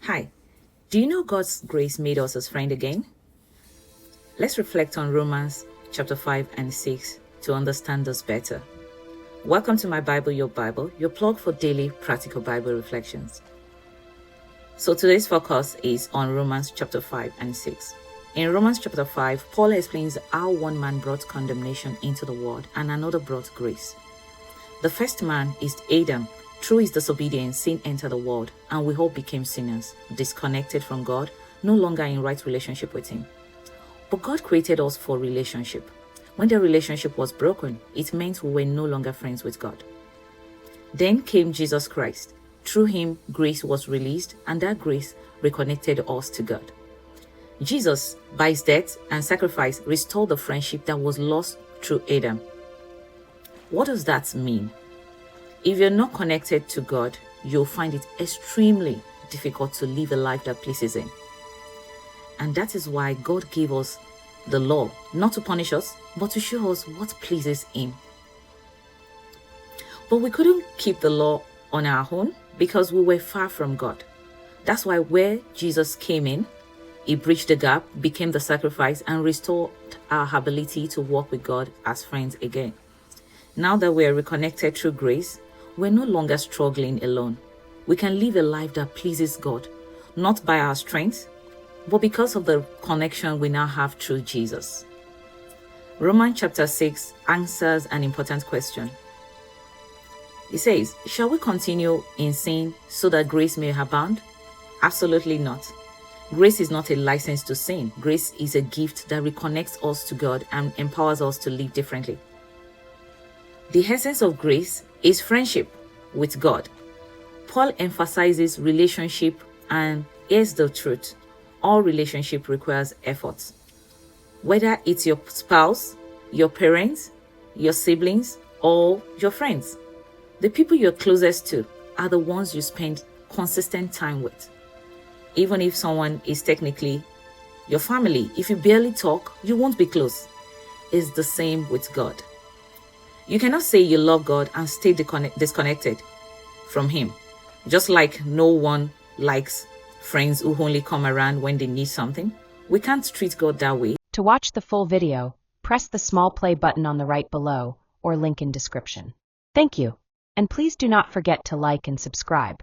Hi, do you know God's grace made us his friend again? Let's reflect on Romans chapter 5 and 6 to understand this better. Welcome to my Bible, your plug for daily practical Bible reflections. So today's focus is on Romans chapter 5 and 6. In Romans chapter 5, Paul explains how one man brought condemnation into the world and another brought grace. The first man is Adam. Through his disobedience, sin entered the world, and we all became sinners, disconnected from God, no longer in right relationship with him. But God created us for relationship. When the relationship was broken, it meant we were no longer friends with God. Then came Jesus Christ. Through him, grace was released, and that grace reconnected us to God. Jesus, by his death and sacrifice, restored the friendship that was lost through Adam. What does that mean? If you're not connected to God, you'll find it extremely difficult to live a life that pleases him. And that is why God gave us the law, not to punish us, but to show us what pleases him. But we couldn't keep the law on our own because we were far from God. That's why where Jesus came in, he bridged the gap, became the sacrifice, and restored our ability to walk with God as friends again. Now that we are reconnected through grace, we're no longer struggling alone. We can live a life that pleases God, not by our strength, but because of the connection we now have through Jesus. Romans chapter 6 answers an important question. It says, shall we continue in sin so that grace may abound? Absolutely not. Grace is not a license to sin. Grace is a gift that reconnects us to God and empowers us to live differently. The essence of grace is friendship with God. Paul emphasizes relationship, and here's the truth. All relationship requires effort. Whether it's your spouse, your parents, your siblings, or your friends. The people you're closest to are the ones you spend consistent time with. Even if someone is technically your family, if you barely talk, you won't be close. It's the same with God. You cannot say you love God and stay disconnected from him. Just like no one likes friends who only come around when they need something, we can't treat God that way. To watch the full video, press the small play button on the right below or link in description. Thank you. And please do not forget to like and subscribe.